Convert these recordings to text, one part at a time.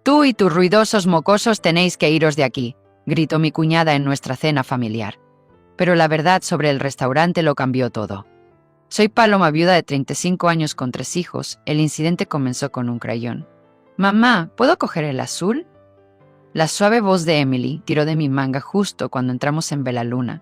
Tú y tus ruidosos mocosos tenéis que iros de aquí, gritó mi cuñada en nuestra cena familiar. Pero la verdad sobre el restaurante lo cambió todo. Soy Paloma, viuda de 35 años con 3 hijos. El incidente comenzó con un crayón. «Mamá, ¿puedo coger el azul?» La suave voz de Emily tiró de mi manga justo cuando entramos en Belaluna.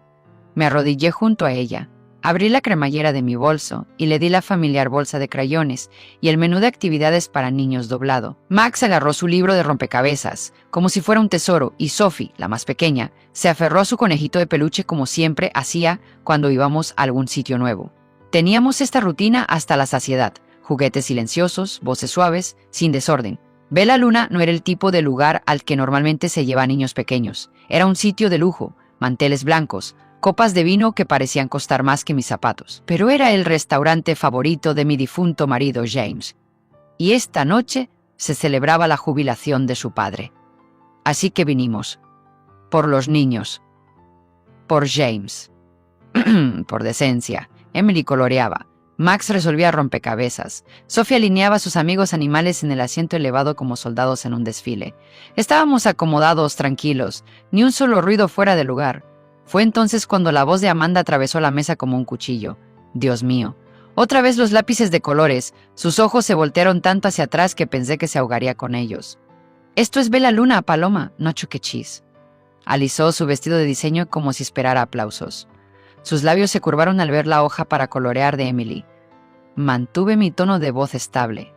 Me arrodillé junto a ella. Abrí la cremallera de mi bolso y le di la familiar bolsa de crayones y el menú de actividades para niños doblado. Max agarró su libro de rompecabezas, como si fuera un tesoro, y Sophie, la más pequeña, se aferró a su conejito de peluche como siempre hacía cuando íbamos a algún sitio nuevo. Teníamos esta rutina hasta la saciedad: juguetes silenciosos, voces suaves, sin desorden. Belaluna no era el tipo de lugar al que normalmente se lleva a niños pequeños. Era un sitio de lujo, manteles blancos, copas de vino que parecían costar más que mis zapatos. Pero era el restaurante favorito de mi difunto marido James. Y esta noche se celebraba la jubilación de su padre. Así que vinimos. Por los niños. Por James. Por decencia. Emily coloreaba. Max resolvía rompecabezas. Sophie alineaba a sus amigos animales en el asiento elevado como soldados en un desfile. Estábamos acomodados, tranquilos, ni un solo ruido fuera de lugar. Fue entonces cuando la voz de Amanda atravesó la mesa como un cuchillo. Dios mío. Otra vez los lápices de colores. Sus ojos se voltearon tanto hacia atrás que pensé que se ahogaría con ellos. «Esto es Belaluna, Paloma, no Chuck E. Cheese». Alisó su vestido de diseño como si esperara aplausos. Sus labios se curvaron al ver la hoja para colorear de Emily. Mantuve mi tono de voz estable.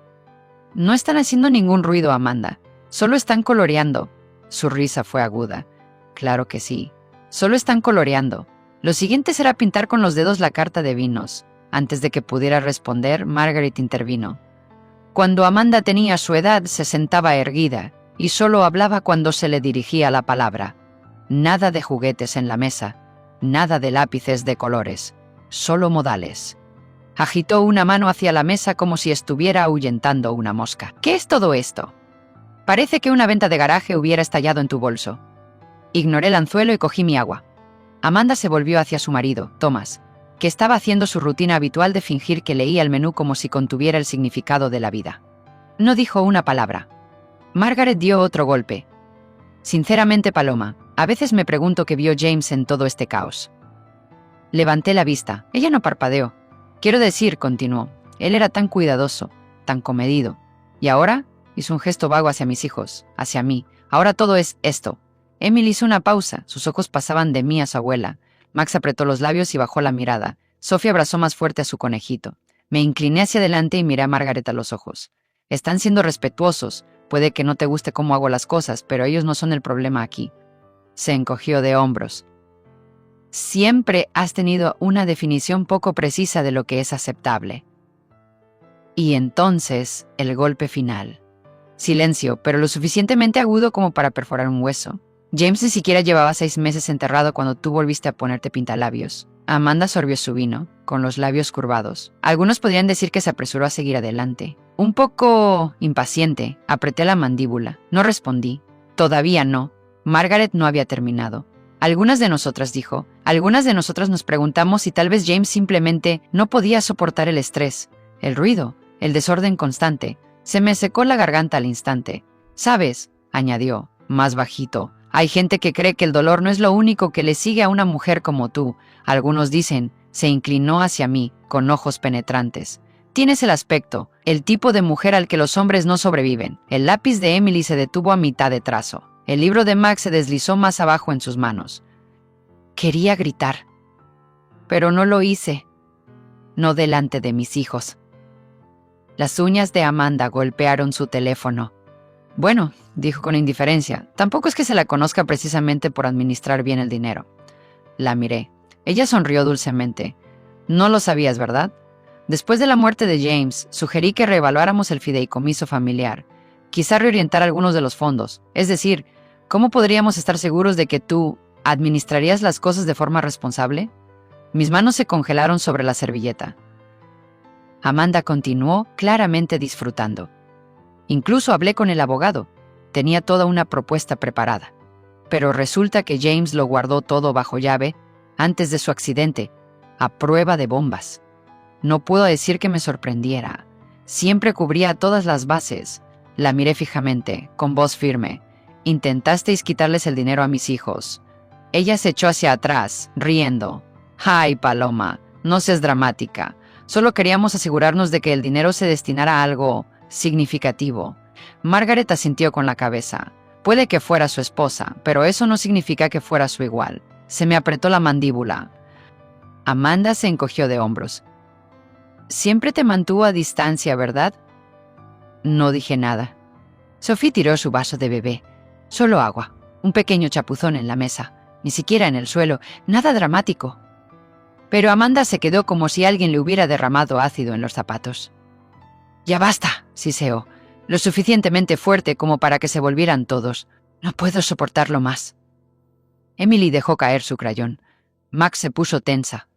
«No están haciendo ningún ruido, Amanda. Solo están coloreando». Su risa fue aguda. «Claro que sí. Solo están coloreando. Lo siguiente será pintar con los dedos la carta de vinos». Antes de que pudiera responder, Margaret intervino. Cuando Amanda tenía su edad, se sentaba erguida y solo hablaba cuando se le dirigía la palabra. Nada de juguetes en la mesa. Nada de lápices de colores, solo modales. Agitó una mano hacia la mesa como si estuviera ahuyentando una mosca. «¿Qué es todo esto?» «Parece que una venta de garaje hubiera estallado en tu bolso». Ignoré el anzuelo y cogí mi agua. Amanda se volvió hacia su marido, Thomas, que estaba haciendo su rutina habitual de fingir que leía el menú como si contuviera el significado de la vida. No dijo una palabra. Margaret dio otro golpe. «Sinceramente, Paloma, a veces me pregunto qué vio James en todo este caos». Levanté la vista. Ella no parpadeó. «Quiero decir», continuó, «él era tan cuidadoso, tan comedido. Y ahora», hizo un gesto vago hacia mis hijos, hacia mí, «ahora todo es esto». Emily hizo una pausa. Sus ojos pasaban de mí a su abuela. Max apretó los labios y bajó la mirada. Sophie abrazó más fuerte a su conejito. Me incliné hacia adelante y miré a Margaret a los ojos. «Están siendo respetuosos. Puede que no te guste cómo hago las cosas, pero ellos no son el problema aquí». Se encogió de hombros. «Siempre has tenido una definición poco precisa de lo que es aceptable». Y entonces, el golpe final. Silencio, pero lo suficientemente agudo como para perforar un hueso. James ni siquiera llevaba 6 meses enterrado cuando tú volviste a ponerte pintalabios. Amanda sorbió su vino, con los labios curvados. Algunos podrían decir que se apresuró a seguir adelante. Un poco impaciente, apreté la mandíbula. No respondí. Todavía no. Margaret no había terminado. Algunas de nosotras, dijo, algunas de nosotras nos preguntamos si tal vez James simplemente no podía soportar el estrés, el ruido, el desorden constante. Se me secó la garganta al instante. «¿Sabes?», añadió, más bajito, «hay gente que cree que el dolor no es lo único que le sigue a una mujer como tú. Algunos dicen», se inclinó hacia mí, con ojos penetrantes, «tienes el aspecto, el tipo de mujer al que los hombres no sobreviven». El lápiz de Emily se detuvo a mitad de trazo. El libro de Max se deslizó más abajo en sus manos. Quería gritar, pero no lo hice. No delante de mis hijos. Las uñas de Amanda golpearon su teléfono. «Bueno», dijo con indiferencia, «tampoco es que se la conozca precisamente por administrar bien el dinero». La miré. Ella sonrió dulcemente. «No lo sabías, ¿verdad? Después de la muerte de James, sugerí que reevaluáramos el fideicomiso familiar. Quizá reorientar algunos de los fondos. Es decir, ¿cómo podríamos estar seguros de que tú administrarías las cosas de forma responsable?» Mis manos se congelaron sobre la servilleta. Amanda continuó, claramente disfrutando. «Incluso hablé con el abogado. Tenía toda una propuesta preparada. Pero resulta que James lo guardó todo bajo llave antes de su accidente, a prueba de bombas. No puedo decir que me sorprendiera. Siempre cubría todas las bases. La miré fijamente, con voz firme. Intentasteis quitarles el dinero a mis hijos. Ella se echó hacia atrás, riendo. ¡Ay, Paloma! No seas dramática. Solo queríamos asegurarnos de que el dinero se destinara a algo significativo. Margaret asintió con la cabeza. Puede que fuera su esposa, pero eso no significa que fuera su igual. Se me apretó la mandíbula. Amanda se encogió de hombros. Siempre te mantuvo a distancia, ¿verdad? No dije nada. Sophie tiró su vaso de bebé. Solo agua. Un pequeño chapuzón en la mesa. Ni siquiera en el suelo. Nada dramático. Pero Amanda se quedó como si alguien le hubiera derramado ácido en los zapatos. «Ya basta», siseó, lo suficientemente fuerte como para que se volvieran todos. «No puedo soportarlo más». Emily dejó caer su crayón. Max se puso tensa.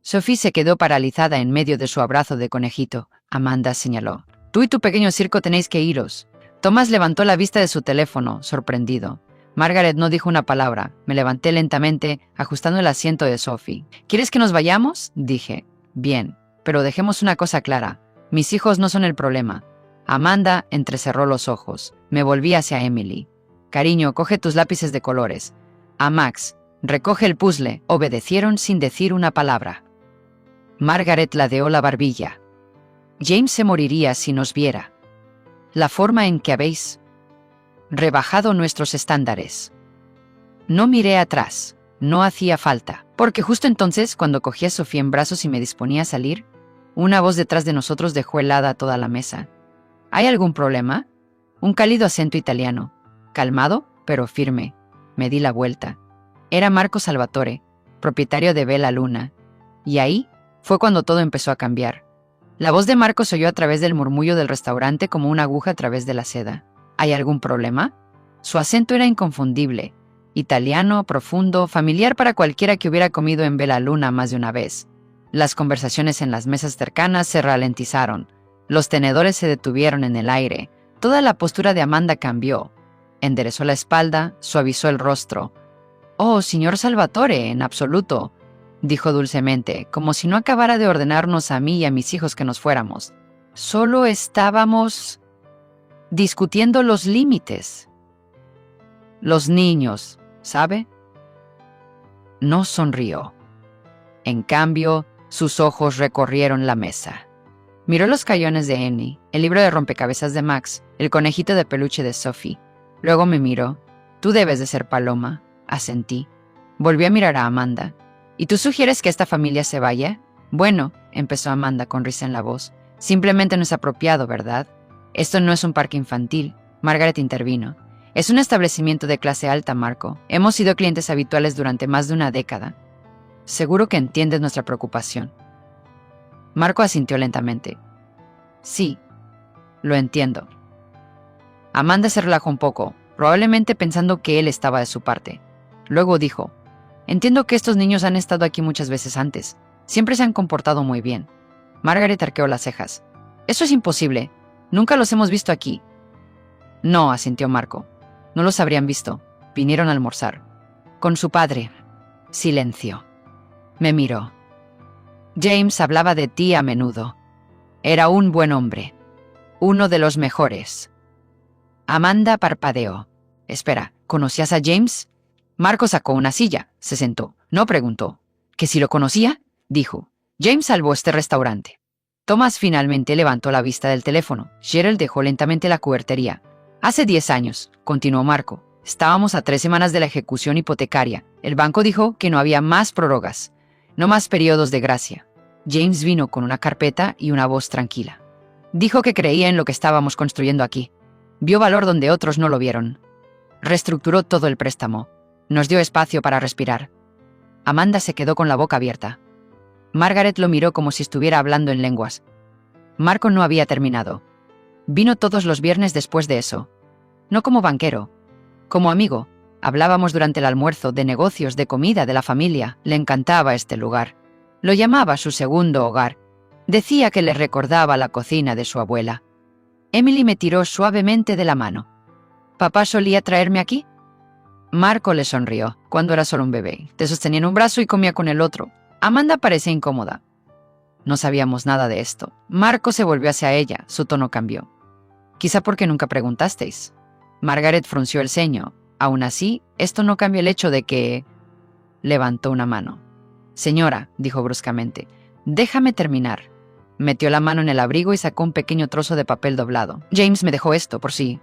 Sophie se quedó paralizada en medio de su abrazo de conejito. Amanda señaló. «Tú y tu pequeño circo tenéis que iros». Thomas levantó la vista de su teléfono, sorprendido. Margaret no dijo una palabra. Me levanté lentamente, ajustando el asiento de Sophie. «¿Quieres que nos vayamos?», dije. «Bien, pero dejemos una cosa clara. Mis hijos no son el problema». Amanda entrecerró los ojos. Me volví hacia Emily. «Cariño, coge tus lápices de colores». A Max. «Recoge el puzzle». Obedecieron sin decir una palabra. Margaret ladeó la barbilla. «James se moriría si nos viera. La forma en que habéis rebajado nuestros estándares». No miré atrás. No hacía falta. Porque justo entonces, cuando cogí a Sofía en brazos y me disponía a salir, una voz detrás de nosotros dejó helada toda la mesa. «¿Hay algún problema?». Un cálido acento italiano. Calmado, pero firme. Me di la vuelta. Era Marco Salvatore, propietario de Bella Luna. Y ahí fue cuando todo empezó a cambiar. La voz de Marco se oyó a través del murmullo del restaurante como una aguja a través de la seda. «¿Hay algún problema?». Su acento era inconfundible. Italiano, profundo, familiar para cualquiera que hubiera comido en Bella Luna más de una vez. Las conversaciones en las mesas cercanas se ralentizaron. Los tenedores se detuvieron en el aire. Toda la postura de Amanda cambió. Enderezó la espalda, suavizó el rostro. «Oh, señor Salvatore, en absoluto», dijo dulcemente, como si no acabara de ordenarnos a mí y a mis hijos que nos fuéramos. «Solo estábamos discutiendo los límites. Los niños, ¿sabe?». No sonrió. En cambio, sus ojos recorrieron la mesa. Miró los cayones de Annie, el libro de rompecabezas de Max, el conejito de peluche de Sophie. Luego me miró. «Tú debes de ser Paloma», asentí. Volvió a mirar a Amanda. «¿Y tú sugieres que esta familia se vaya?». «Bueno», empezó Amanda con risa en la voz, «simplemente no es apropiado, ¿verdad? Esto no es un parque infantil». Margaret intervino. «Es un establecimiento de clase alta, Marco. Hemos sido clientes habituales durante más de una década. Seguro que entiendes nuestra preocupación». Marco asintió lentamente. «Sí, lo entiendo». Amanda se relajó un poco, probablemente pensando que él estaba de su parte. Luego dijo: «Entiendo que estos niños han estado aquí muchas veces antes. Siempre se han comportado muy bien». Margaret arqueó las cejas. «Eso es imposible. Nunca los hemos visto aquí». «No», asintió Marco. «No los habrían visto. Vinieron a almorzar con su padre». Silencio. Me miró. «James hablaba de ti a menudo. Era un buen hombre. Uno de los mejores». Amanda parpadeó. «Espera, ¿conocías a James?». Marco sacó una silla. Se sentó. No preguntó. «¿Que si lo conocía?». Dijo. «James salvó este restaurante». Thomas finalmente levantó la vista del teléfono. Cheryl dejó lentamente la cubertería. «Hace 10 años», continuó Marco. «Estábamos a 3 semanas de la ejecución hipotecaria. El banco dijo que no había más prórrogas. No más periodos de gracia. James vino con una carpeta y una voz tranquila. Dijo que creía en lo que estábamos construyendo aquí. Vio valor donde otros no lo vieron. Reestructuró todo el préstamo. Nos dio espacio para respirar». Amanda se quedó con la boca abierta. Margaret lo miró como si estuviera hablando en lenguas. Marco no había terminado. Vino todos los viernes después de eso. No como banquero, como amigo. Hablábamos durante el almuerzo de negocios, de comida, de la familia. Le encantaba este lugar. Lo llamaba su segundo hogar. Decía que le recordaba la cocina de su abuela. Emily me tiró suavemente de la mano. «¿Papá solía traerme aquí?». Marco le sonrió. «Cuando era solo un bebé. Te sostenía en un brazo y comía con el otro». Amanda parecía incómoda. No sabíamos nada de esto. Marco se volvió hacia ella. Su tono cambió. Quizá porque nunca preguntasteis. Margaret frunció el ceño. Aún así, esto no cambia el hecho de que... Levantó una mano. Señora, dijo bruscamente, déjame terminar. Metió la mano en el abrigo y sacó un pequeño trozo de papel doblado. James me dejó esto por si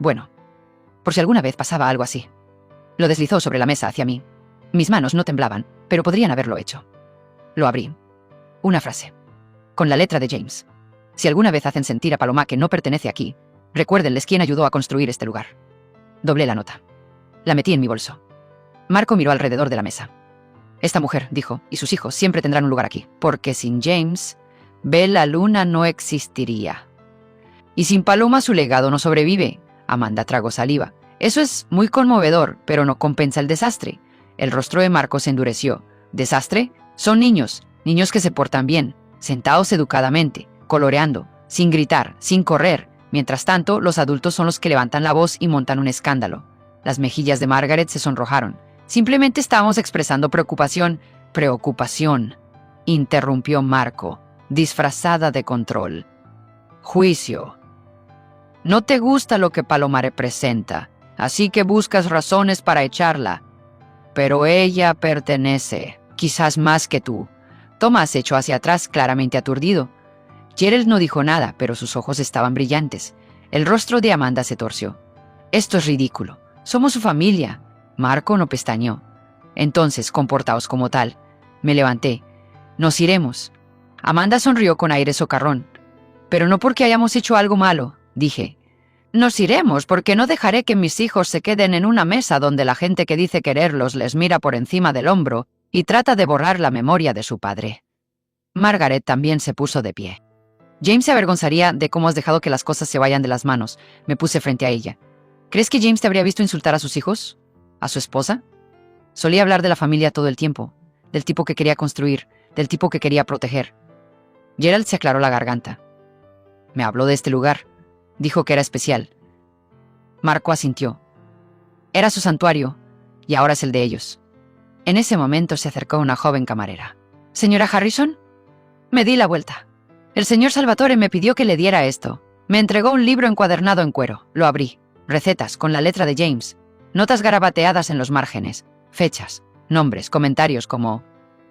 alguna vez pasaba algo así. Lo deslizó sobre la mesa hacia mí. Mis manos no temblaban, pero podrían haberlo hecho. Lo abrí. Una frase. Con la letra de James. Si alguna vez hacen sentir a Paloma que no pertenece aquí, recuérdenles quién ayudó a construir este lugar. Doblé la nota. La metí en mi bolso. Marco miró alrededor de la mesa. Esta mujer, dijo, y sus hijos siempre tendrán un lugar aquí, porque sin James, Bella Luna no existiría. Y sin Paloma su legado no sobrevive. Amanda tragó saliva. Eso es muy conmovedor, pero no compensa el desastre. El rostro de Marco se endureció. ¿Desastre? Son niños que se portan bien, sentados educadamente, coloreando, sin gritar, sin correr. Mientras tanto, los adultos son los que levantan la voz y montan un escándalo. Las mejillas de Margaret se sonrojaron. Simplemente estábamos expresando preocupación. Preocupación, interrumpió Marco, disfrazada de control. Juicio. No te gusta lo que Paloma representa, así que buscas razones para echarla. Pero ella pertenece, quizás más que tú. Thomas se echó hacia atrás, claramente aturdido. Gerald no dijo nada, pero sus ojos estaban brillantes. El rostro de Amanda se torció. Esto es ridículo. Somos su familia. Marco no pestañeó. Entonces, comportaos como tal. Me levanté. Nos iremos. Amanda sonrió con aire socarrón. Pero no porque hayamos hecho algo malo, dije. Nos iremos porque no dejaré que mis hijos se queden en una mesa donde la gente que dice quererlos les mira por encima del hombro y trata de borrar la memoria de su padre. Margaret también se puso de pie. James se avergonzaría de cómo has dejado que las cosas se vayan de las manos. Me puse frente a ella. ¿Crees que James te habría visto insultar a sus hijos? ¿A su esposa? Solía hablar de la familia todo el tiempo, del tipo que quería construir, del tipo que quería proteger. Gerald se aclaró la garganta. Me habló de este lugar. Dijo que era especial. Marco asintió. Era su santuario, y ahora es el de ellos. En ese momento se acercó una joven camarera. ¿Señora Harrison? Me di la vuelta. El señor Salvatore me pidió que le diera esto. Me entregó un libro encuadernado en cuero. Lo abrí. Recetas con la letra de James. Notas garabateadas en los márgenes. Fechas, nombres, comentarios como: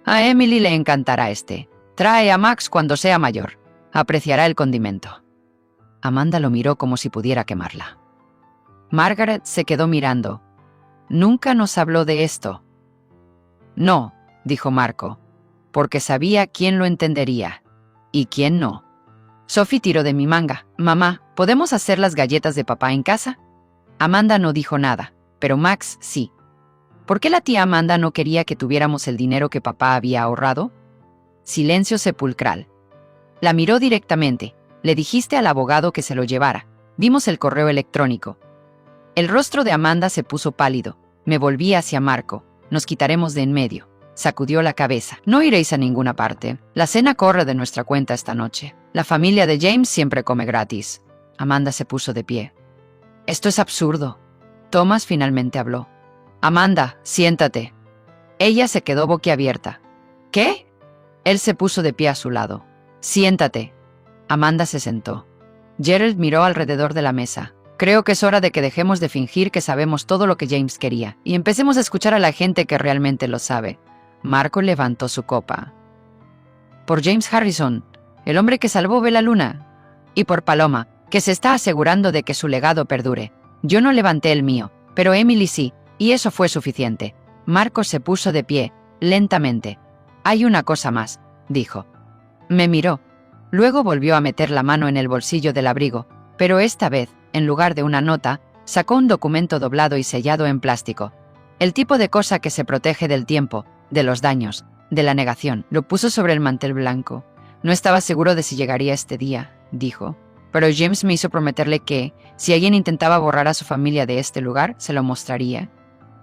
a Emily le encantará este. Trae a Max cuando sea mayor. Apreciará el condimento. Amanda lo miró como si pudiera quemarla. Margaret se quedó mirando. Nunca nos habló de esto. No, dijo Marco, porque sabía quién lo entendería y quién no. Sophie tiró de mi manga. Mamá, ¿podemos hacer las galletas de papá en casa? Amanda no dijo nada, pero Max sí. ¿Por qué la tía Amanda no quería que tuviéramos el dinero que papá había ahorrado? Silencio sepulcral. La miró directamente. Le dijiste al abogado que se lo llevara. Vimos el correo electrónico. El rostro de Amanda se puso pálido. Me volví hacia Marco. Nos quitaremos de en medio. Sacudió la cabeza. No iréis a ninguna parte. La cena corre de nuestra cuenta esta noche. La familia de James siempre come gratis. Amanda se puso de pie. Esto es absurdo. Thomas finalmente habló. Amanda, siéntate. Ella se quedó boquiabierta. ¿Qué? Él se puso de pie a su lado. Siéntate. Amanda se sentó. Gerald miró alrededor de la mesa. Creo que es hora de que dejemos de fingir que sabemos todo lo que James quería y empecemos a escuchar a la gente que realmente lo sabe. Marco levantó su copa. Por James Harrison, el hombre que salvó Bella Luna. Y por Paloma, que se está asegurando de que su legado perdure. Yo no levanté el mío, pero Emily sí, y eso fue suficiente. Marco se puso de pie, lentamente. Hay una cosa más, dijo. Me miró. Luego volvió a meter la mano en el bolsillo del abrigo, pero esta vez, en lugar de una nota, sacó un documento doblado y sellado en plástico. El tipo de cosa que se protege del tiempo, de los daños, de la negación. Lo puso sobre el mantel blanco. No estaba seguro de si llegaría este día, dijo. Pero James me hizo prometerle que, si alguien intentaba borrar a su familia de este lugar, se lo mostraría.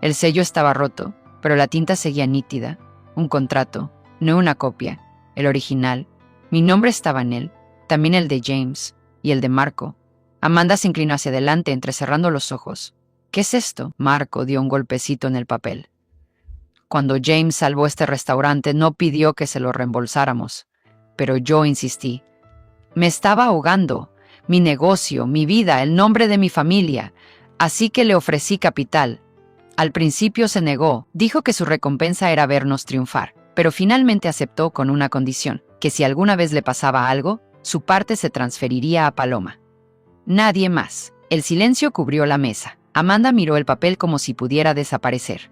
El sello estaba roto, pero la tinta seguía nítida. Un contrato, no una copia, el original. Mi nombre estaba en él, también el de James y el de Marco. Amanda se inclinó hacia adelante, entrecerrando los ojos. ¿Qué es esto? Marco dio un golpecito en el papel. Cuando James salvó este restaurante, no pidió que se lo reembolsáramos. Pero yo insistí. Me estaba ahogando. mi negocio, mi vida, el nombre de mi familia. Así que le ofrecí capital. Al principio se negó, dijo que su recompensa era vernos triunfar, pero finalmente aceptó con una condición, que si alguna vez le pasaba algo, su parte se transferiría a Paloma. Nadie más. El silencio cubrió la mesa. Amanda miró el papel como si pudiera desaparecer.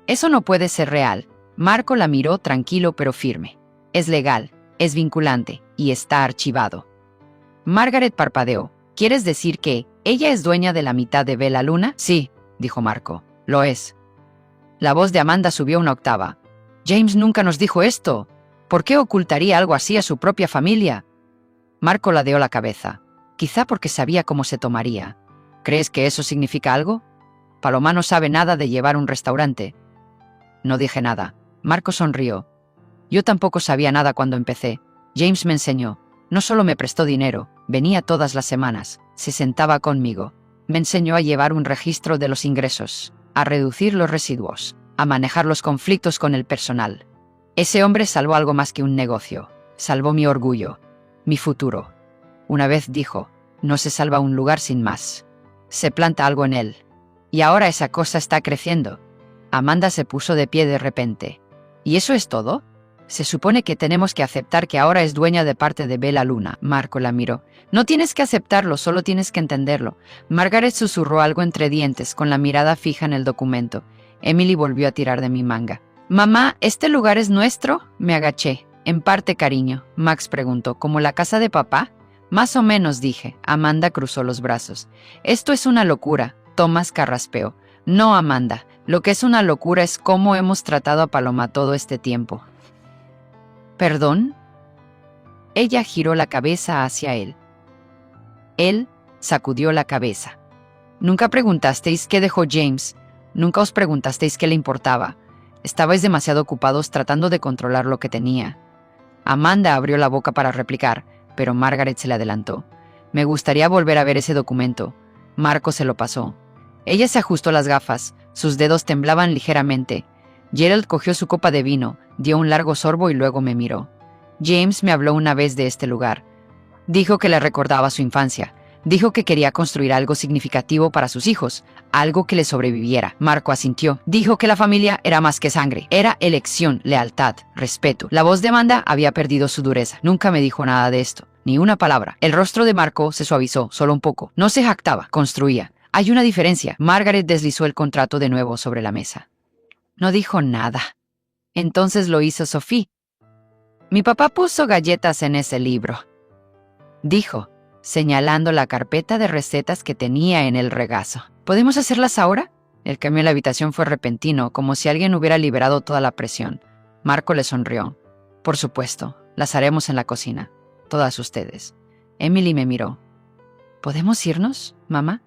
Eso no puede ser real. Marco la miró tranquilo pero firme. Es legal, es vinculante y está archivado. Margaret parpadeó. ¿Quieres decir que ella es dueña de la mitad de Bella Luna? Sí, dijo Marco. Lo es. La voz de Amanda subió una octava. James nunca nos dijo esto. ¿Por qué ocultaría algo así a su propia familia? Marco ladeó la cabeza. Quizá porque sabía cómo se tomaría. ¿Crees que eso significa algo? Paloma no sabe nada de llevar un restaurante. No dije nada. Marco sonrió. Yo tampoco sabía nada cuando empecé. James me enseñó. No solo me prestó dinero, venía todas las semanas, se sentaba conmigo. Me enseñó a llevar un registro de los ingresos, a reducir los residuos, a manejar los conflictos con el personal. Ese hombre salvó algo más que un negocio. Salvó mi orgullo, mi futuro. Una vez dijo, no se salva un lugar sin más. Se planta algo en él. Y ahora esa cosa está creciendo. Amanda se puso de pie de repente. ¿Y eso es todo? Se supone que tenemos que aceptar que ahora es dueña de parte de Bella Luna. Marco la miró. No tienes que aceptarlo, solo tienes que entenderlo. Margaret susurró algo entre dientes, con la mirada fija en el documento. Emily volvió a tirar de mi manga. Mamá, ¿este lugar es nuestro? Me agaché. En parte, cariño. Max preguntó, ¿como la casa de papá? Más o menos, dije. Amanda cruzó los brazos. Esto es una locura. Thomas carraspeó. No, Amanda. Lo que es una locura es cómo hemos tratado a Paloma todo este tiempo. ¿Perdón? Ella giró la cabeza hacia él. Él sacudió la cabeza. Nunca preguntasteis qué dejó James. Nunca os preguntasteis qué le importaba. Estabais demasiado ocupados tratando de controlar lo que tenía. Amanda abrió la boca para replicar, pero Margaret se le adelantó. Me gustaría volver a ver ese documento. Marco se lo pasó. Ella se ajustó las gafas. Sus dedos temblaban ligeramente. Gerald cogió su copa de vino, dio un largo sorbo y luego me miró. James me habló una vez de este lugar. Dijo que le recordaba su infancia. Dijo que quería construir algo significativo para sus hijos, algo que le sobreviviera. Marco asintió. Dijo que la familia era más que sangre. Era elección, lealtad, respeto. La voz de Amanda había perdido su dureza. Nunca me dijo nada de esto, ni una palabra. El rostro de Marco se suavizó, solo un poco. No se jactaba, construía. Hay una diferencia. Margaret deslizó el contrato de nuevo sobre la mesa. No dijo nada. Entonces lo hizo Sophie. Mi papá puso galletas en ese libro, dijo, señalando la carpeta de recetas que tenía en el regazo. ¿Podemos hacerlas ahora? El cambio en la habitación fue repentino, como si alguien hubiera liberado toda la presión. Marco le sonrió. Por supuesto, las haremos en la cocina. Todas ustedes. Emily me miró. ¿Podemos irnos, mamá?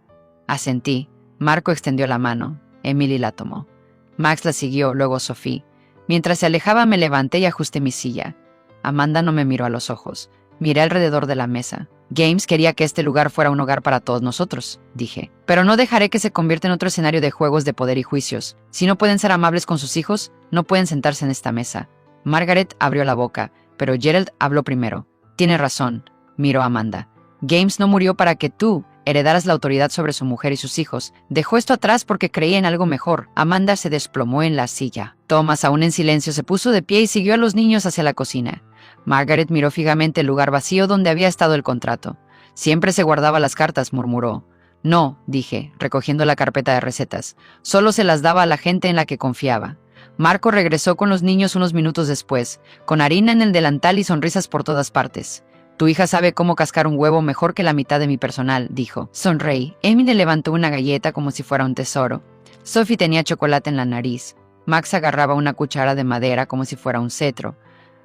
Asentí. Marco extendió la mano. Emily la tomó. Max la siguió, luego Sophie. Mientras se alejaba me levanté y ajusté mi silla. Amanda no me miró a los ojos. Miré alrededor de la mesa. James quería que este lugar fuera un hogar para todos nosotros, dije. Pero no dejaré que se convierta en otro escenario de juegos de poder y juicios. Si no pueden ser amables con sus hijos, no pueden sentarse en esta mesa. Margaret abrió la boca, pero Gerald habló primero. Tiene razón, miró a Amanda. James no murió para que tú heredaras la autoridad sobre su mujer y sus hijos. Dejó esto atrás porque creía en algo mejor. Amanda se desplomó en la silla. Thomas, aún en silencio, se puso de pie y siguió a los niños hacia la cocina. Margaret miró fijamente el lugar vacío donde había estado el contrato. Siempre se guardaba las cartas, murmuró. No, dije, recogiendo la carpeta de recetas. Solo se las daba a la gente en la que confiaba. Marco regresó con los niños unos minutos después, con harina en el delantal y sonrisas por todas partes. Tu hija sabe cómo cascar un huevo mejor que la mitad de mi personal, dijo. Sonreí. Emily levantó una galleta como si fuera un tesoro. Sophie tenía chocolate en la nariz. Max agarraba una cuchara de madera como si fuera un cetro.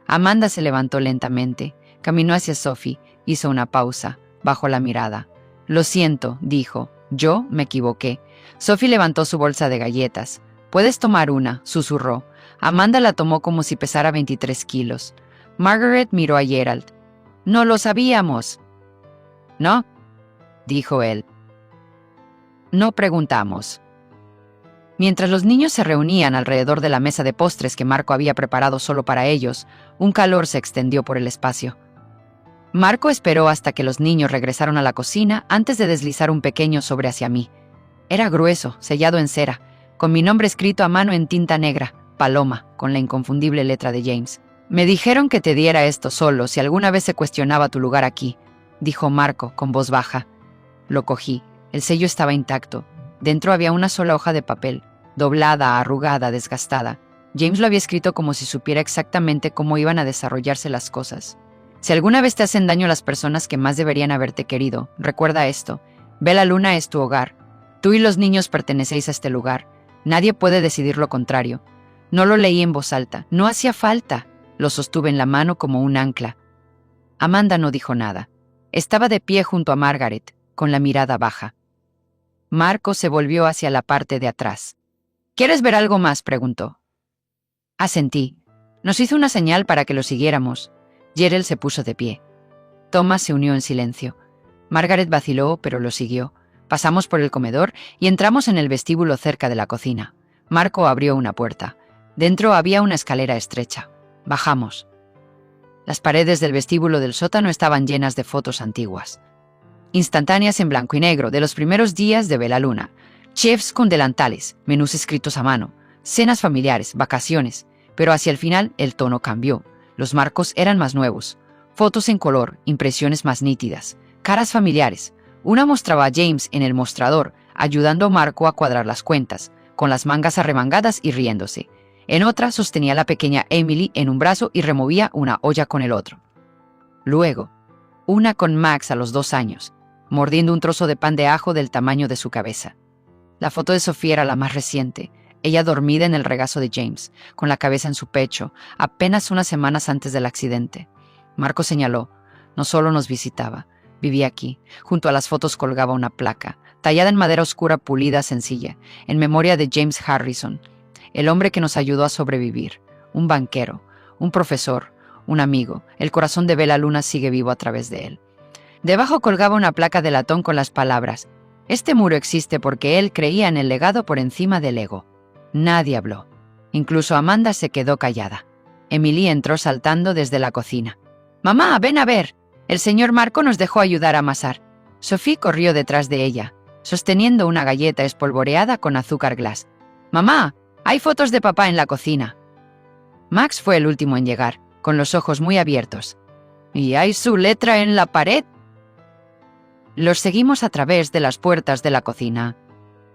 Amanda se levantó lentamente. Caminó hacia Sophie. Hizo una pausa. Bajó la mirada. Lo siento, dijo. Yo me equivoqué. Sophie levantó su bolsa de galletas. Puedes tomar una, susurró. Amanda la tomó como si pesara 23 kilos. Margaret miró a Gerald. No lo sabíamos. ¿No? Dijo él. No preguntamos. Mientras los niños se reunían alrededor de la mesa de postres que Marco había preparado solo para ellos, un calor se extendió por el espacio. Marco esperó hasta que los niños regresaron a la cocina antes de deslizar un pequeño sobre hacia mí. Era grueso, sellado en cera, con mi nombre escrito a mano en tinta negra, Paloma, con la inconfundible letra de James. Me dijeron que te diera esto solo si alguna vez se cuestionaba tu lugar aquí, dijo Marco con voz baja. Lo cogí. El sello estaba intacto. Dentro había una sola hoja de papel, doblada, arrugada, desgastada. James lo había escrito como si supiera exactamente cómo iban a desarrollarse las cosas. Si alguna vez te hacen daño las personas que más deberían haberte querido, recuerda esto. Bella Luna es tu hogar. Tú y los niños pertenecéis a este lugar. Nadie puede decidir lo contrario. No lo leí en voz alta. No hacía falta. Lo sostuve en la mano como un ancla. Amanda no dijo nada. Estaba de pie junto a Margaret, con la mirada baja. Marco se volvió hacia la parte de atrás. ¿Quieres ver algo más?, preguntó. Asentí. Nos hizo una señal para que lo siguiéramos. Gerald se puso de pie. Thomas se unió en silencio. Margaret vaciló, pero lo siguió. Pasamos por el comedor y entramos en el vestíbulo cerca de la cocina. Marco abrió una puerta. Dentro había una escalera estrecha. Bajamos. Las paredes del vestíbulo del sótano estaban llenas de fotos antiguas. Instantáneas en blanco y negro de los primeros días de Bella Luna. Chefs con delantales, menús escritos a mano, cenas familiares, vacaciones. Pero hacia el final el tono cambió. Los marcos eran más nuevos. Fotos en color, impresiones más nítidas, caras familiares. Una mostraba a James en el mostrador, ayudando a Marco a cuadrar las cuentas, con las mangas arremangadas y riéndose. En otra sostenía a la pequeña Emily en un brazo y removía una olla con el otro. Luego, una con Max a los 2 años, mordiendo un trozo de pan de ajo del tamaño de su cabeza. La foto de Sofía era la más reciente, ella dormida en el regazo de James, con la cabeza en su pecho, apenas unas semanas antes del accidente. Marco señaló, no solo nos visitaba, vivía aquí. Junto a las fotos colgaba una placa, tallada en madera oscura pulida sencilla, en memoria de James Harrison, el hombre que nos ayudó a sobrevivir, un banquero, un profesor, un amigo. El corazón de Bella Luna sigue vivo a través de él. Debajo colgaba una placa de latón con las palabras, este muro existe porque él creía en el legado por encima del ego. Nadie habló. Incluso Amanda se quedó callada. Emily entró saltando desde la cocina. «Mamá, ven a ver. El señor Marco nos dejó ayudar a amasar». Sophie corrió detrás de ella, sosteniendo una galleta espolvoreada con azúcar glass. «Mamá, hay fotos de papá en la cocina». Max fue el último en llegar, con los ojos muy abiertos. «¿Y hay su letra en la pared?» Los seguimos a través de las puertas de la cocina.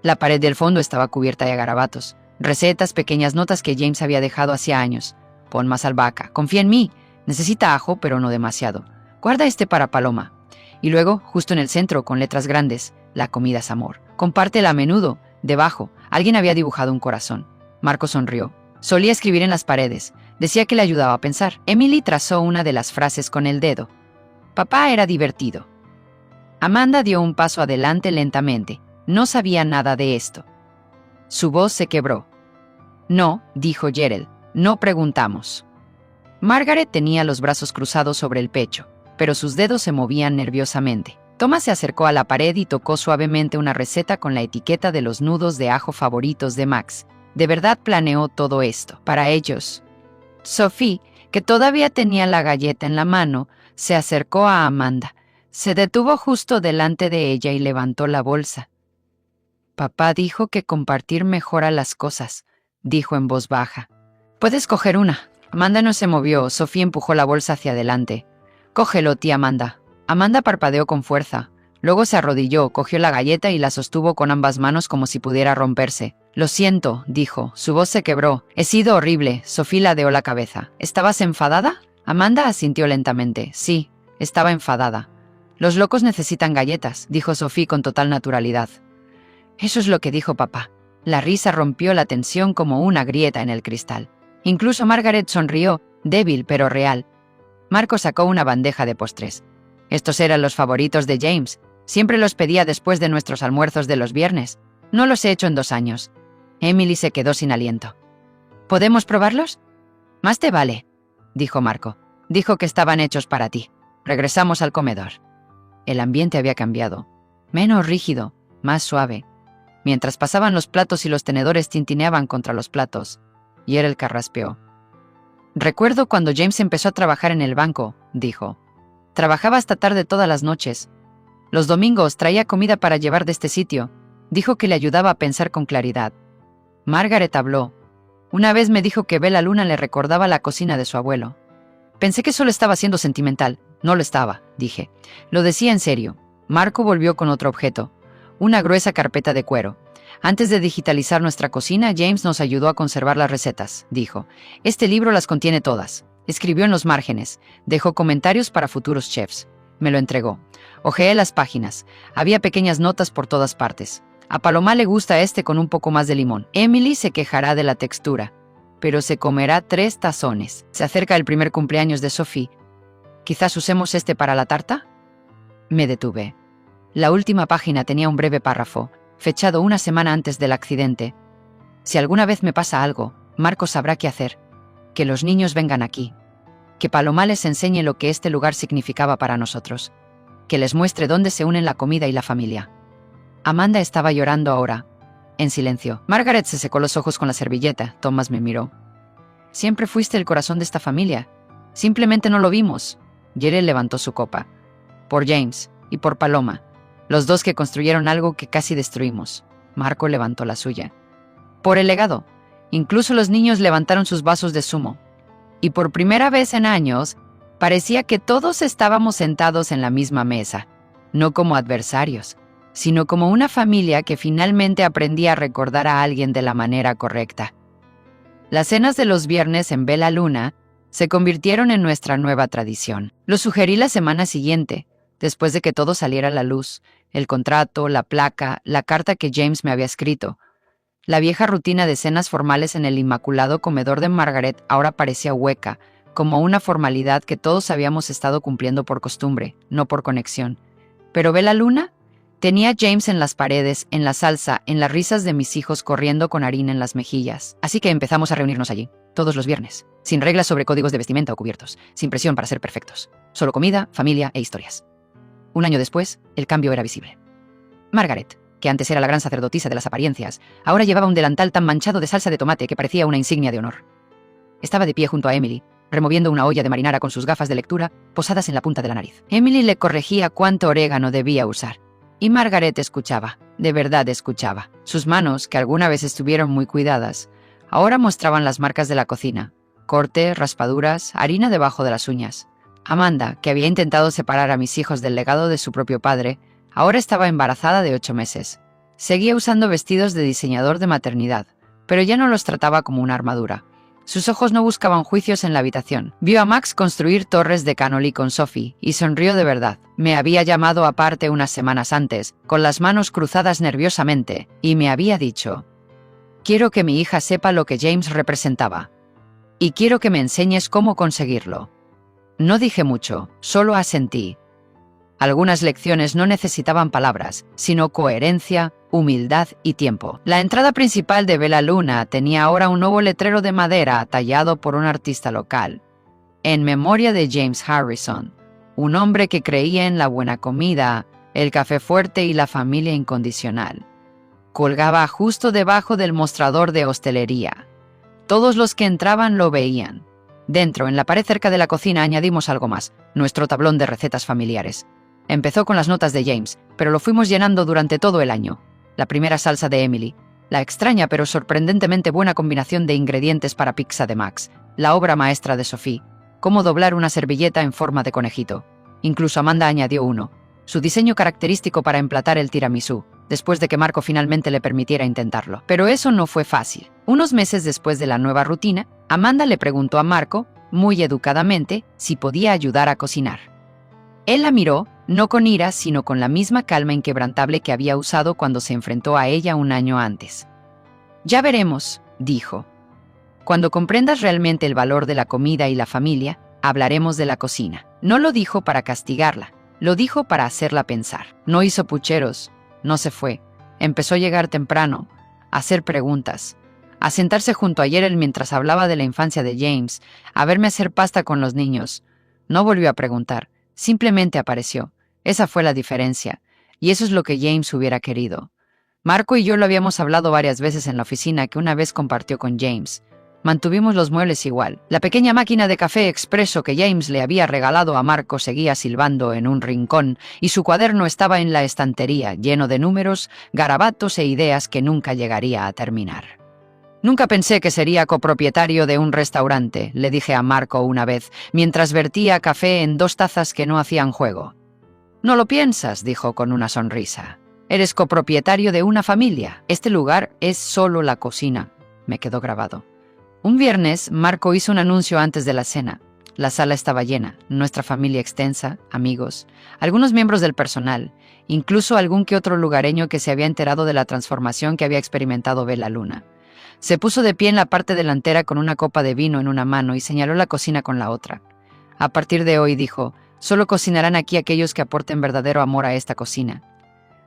La pared del fondo estaba cubierta de garabatos, recetas, pequeñas notas que James había dejado hacía años. Pon más albahaca, confía en mí, necesita ajo, pero no demasiado. Guarda este para Paloma. Y luego, justo en el centro, con letras grandes, la comida es amor. Compártela a menudo. Debajo, alguien había dibujado un corazón. Marco sonrió. Solía escribir en las paredes. Decía que le ayudaba a pensar. Emily trazó una de las frases con el dedo. Papá era divertido. Amanda dio un paso adelante lentamente. No sabía nada de esto. Su voz se quebró. «No», dijo Gerald, «no preguntamos». Margaret tenía los brazos cruzados sobre el pecho, pero sus dedos se movían nerviosamente. Thomas se acercó a la pared y tocó suavemente una receta con la etiqueta de los nudos de ajo favoritos de Max. De verdad planeó todo esto para ellos. Sophie, que todavía tenía la galleta en la mano, se acercó a Amanda. Se detuvo justo delante de ella y levantó la bolsa. «Papá dijo que compartir mejora las cosas», dijo en voz baja. «Puedes coger una». Amanda no se movió. Sophie empujó la bolsa hacia adelante. «Cógelo, tía Amanda». Amanda parpadeó con fuerza. Luego se arrodilló, cogió la galleta y la sostuvo con ambas manos como si pudiera romperse. «Lo siento», dijo. Su voz se quebró. «He sido horrible». Sophie ladeó la cabeza. «¿Estabas enfadada?» Amanda asintió lentamente. «Sí, estaba enfadada». «Los locos necesitan galletas», dijo Sophie con total naturalidad. «Eso es lo que dijo papá». La risa rompió la tensión como una grieta en el cristal. Incluso Margaret sonrió, débil pero real. Marco sacó una bandeja de postres. «Estos eran los favoritos de James. Siempre los pedía después de nuestros almuerzos de los viernes. No los he hecho en 2 años». Emily se quedó sin aliento. «¿Podemos probarlos?» «Más te vale», dijo Marco. «Dijo que estaban hechos para ti». Regresamos al comedor. El ambiente había cambiado. Menos rígido, más suave. Mientras pasaban los platos y los tenedores tintineaban contra los platos. Gerald carraspeó. «Recuerdo cuando James empezó a trabajar en el banco», dijo. Trabajaba hasta tarde todas las noches. Los domingos traía comida para llevar de este sitio. Dijo que le ayudaba a pensar con claridad. Margaret habló. Una vez me dijo que Bella Luna le recordaba la cocina de su abuelo. Pensé que solo estaba siendo sentimental. No lo estaba, dije. Lo decía en serio. Marco volvió con otro objeto. Una gruesa carpeta de cuero. Antes de digitalizar nuestra cocina, James nos ayudó a conservar las recetas, dijo. Este libro las contiene todas. Escribió en los márgenes. Dejó comentarios para futuros chefs. Me lo entregó. Hojeé las páginas. Había pequeñas notas por todas partes. A Paloma le gusta este con un poco más de limón. Emily se quejará de la textura, pero se comerá 3 tazones. Se acerca el primer cumpleaños de Sophie. ¿Quizás usemos este para la tarta? Me detuve. La última página tenía un breve párrafo, fechado una semana antes del accidente. Si alguna vez me pasa algo, Marco sabrá qué hacer. Que los niños vengan aquí. Que Paloma les enseñe lo que este lugar significaba para nosotros. Que les muestre dónde se unen la comida y la familia. Amanda estaba llorando ahora, en silencio. Margaret se secó los ojos con la servilleta. Thomas me miró. Siempre fuiste el corazón de esta familia. Simplemente no lo vimos. Jerry levantó su copa. Por James y por Paloma. Los dos que construyeron algo que casi destruimos. Marco levantó la suya. Por el legado. Incluso los niños levantaron sus vasos de zumo. Y por primera vez en años, parecía que todos estábamos sentados en la misma mesa. No como adversarios, sino como una familia que finalmente aprendía a recordar a alguien de la manera correcta. Las cenas de los viernes en Bella Luna se convirtieron en nuestra nueva tradición. Lo sugerí la semana siguiente, después de que todo saliera a la luz, el contrato, la placa, la carta que James me había escrito. La vieja rutina de cenas formales en el inmaculado comedor de Margaret ahora parecía hueca, como una formalidad que todos habíamos estado cumpliendo por costumbre, no por conexión. Pero Bella Luna tenía a James en las paredes, en la salsa, en las risas de mis hijos corriendo con harina en las mejillas. Así que empezamos a reunirnos allí, todos los viernes, sin reglas sobre códigos de vestimenta o cubiertos, sin presión para ser perfectos. Solo comida, familia e historias. Un año después, el cambio era visible. Margaret, que antes era la gran sacerdotisa de las apariencias, ahora llevaba un delantal tan manchado de salsa de tomate que parecía una insignia de honor. Estaba de pie junto a Emily, removiendo una olla de marinara con sus gafas de lectura posadas en la punta de la nariz. Emily le corregía cuánto orégano debía usar. Y Margaret escuchaba, de verdad escuchaba. Sus manos, que alguna vez estuvieron muy cuidadas, ahora mostraban las marcas de la cocina. Corte, raspaduras, harina debajo de las uñas. Amanda, que había intentado separar a mis hijos del legado de su propio padre, ahora estaba embarazada de 8 meses. Seguía usando vestidos de diseñador de maternidad, pero ya no los trataba como una armadura. Sus ojos no buscaban juicios en la habitación. Vio a Max construir torres de cannoli con Sophie y sonrió de verdad. Me había llamado aparte unas semanas antes, con las manos cruzadas nerviosamente, y me había dicho: «Quiero que mi hija sepa lo que James representaba. Y quiero que me enseñes cómo conseguirlo». No dije mucho, solo asentí. Algunas lecciones no necesitaban palabras, sino coherencia, humildad y tiempo. La entrada principal de Bella Luna tenía ahora un nuevo letrero de madera tallado por un artista local. En memoria de James Harrison, un hombre que creía en la buena comida, el café fuerte y la familia incondicional. Colgaba justo debajo del mostrador de hostelería. Todos los que entraban lo veían. Dentro, en la pared cerca de la cocina, añadimos algo más, nuestro tablón de recetas familiares. Empezó con las notas de James, pero lo fuimos llenando durante todo el año. La primera salsa de Emily, la extraña pero sorprendentemente buena combinación de ingredientes para pizza de Max, la obra maestra de Sophie, cómo doblar una servilleta en forma de conejito. Incluso Amanda añadió uno, su diseño característico para emplatar el tiramisú, después de que Marco finalmente le permitiera intentarlo. Pero eso no fue fácil. Unos meses después de la nueva rutina, Amanda le preguntó a Marco, muy educadamente, si podía ayudar a cocinar. Él la miró, no con ira, sino con la misma calma inquebrantable que había usado cuando se enfrentó a ella un año antes. «Ya veremos», dijo. «Cuando comprendas realmente el valor de la comida y la familia, hablaremos de la cocina». No lo dijo para castigarla, lo dijo para hacerla pensar. No hizo pucheros, no se fue. Empezó a llegar temprano, a hacer preguntas, a sentarse junto a Jerry mientras hablaba de la infancia de James, a verme hacer pasta con los niños. No volvió a preguntar, simplemente apareció. Esa fue la diferencia, y eso es lo que James hubiera querido. Marco y yo lo habíamos hablado varias veces en la oficina que una vez compartió con James. Mantuvimos los muebles igual. La pequeña máquina de café expreso que James le había regalado a Marco seguía silbando en un rincón y su cuaderno estaba en la estantería, lleno de números, garabatos e ideas que nunca llegaría a terminar. Nunca pensé que sería copropietario de un restaurante, le dije a Marco una vez, mientras vertía café en 2 tazas que no hacían juego. No lo piensas, dijo con una sonrisa. Eres copropietario de una familia. Este lugar es solo la cocina. Me quedó grabado. Un viernes, Marco hizo un anuncio antes de la cena. La sala estaba llena, nuestra familia extensa, amigos, algunos miembros del personal, incluso algún que otro lugareño que se había enterado de la transformación que había experimentado Bella Luna. Se puso de pie en la parte delantera con una copa de vino en una mano y señaló la cocina con la otra. A partir de hoy, dijo, solo cocinarán aquí aquellos que aporten verdadero amor a esta cocina.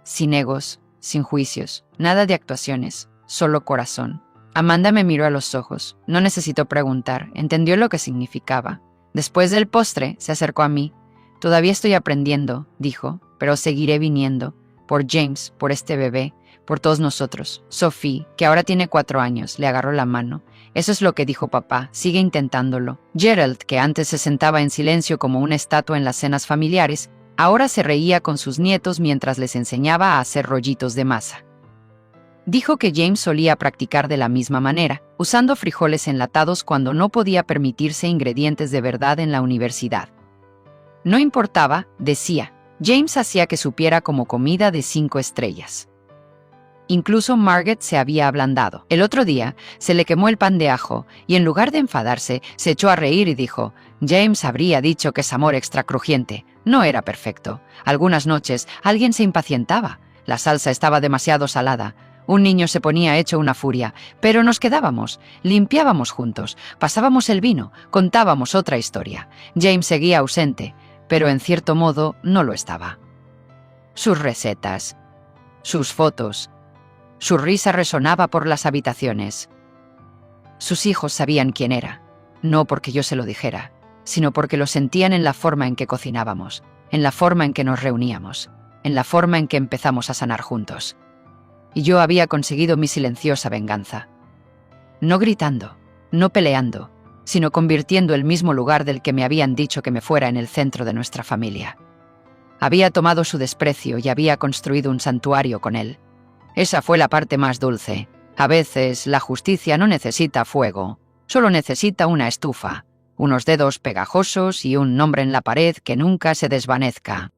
Sin egos, sin juicios, nada de actuaciones, solo corazón. Amanda me miró a los ojos. No necesitó preguntar, entendió lo que significaba. Después del postre, se acercó a mí. Todavía estoy aprendiendo, dijo, pero seguiré viniendo. Por James, por este bebé, por todos nosotros. Sophie, que ahora tiene 4 años, le agarró la mano. Eso es lo que dijo papá, sigue intentándolo. Gerald, que antes se sentaba en silencio como una estatua en las cenas familiares, ahora se reía con sus nietos mientras les enseñaba a hacer rollitos de masa. Dijo que James solía practicar de la misma manera, usando frijoles enlatados cuando no podía permitirse ingredientes de verdad en la universidad. No importaba, decía, James hacía que supiera como comida de 5 estrellas. Incluso Margaret se había ablandado. El otro día se le quemó el pan de ajo y en lugar de enfadarse, se echó a reír y dijo, James habría dicho que es amor extra crujiente. No era perfecto. Algunas noches alguien se impacientaba. La salsa estaba demasiado salada. Un niño se ponía hecho una furia, pero nos quedábamos, limpiábamos juntos, pasábamos el vino, contábamos otra historia. James seguía ausente, pero en cierto modo no lo estaba. Sus recetas, sus fotos, su risa resonaba por las habitaciones. Sus hijos sabían quién era, no porque yo se lo dijera, sino porque lo sentían en la forma en que cocinábamos, en la forma en que nos reuníamos, en la forma en que empezamos a sanar juntos. Y yo había conseguido mi silenciosa venganza. No gritando, no peleando, sino convirtiendo el mismo lugar del que me habían dicho que me fuera en el centro de nuestra familia. Había tomado su desprecio y había construido un santuario con él. Esa fue la parte más dulce. A veces la justicia no necesita fuego, solo necesita una estufa, unos dedos pegajosos y un nombre en la pared que nunca se desvanezca.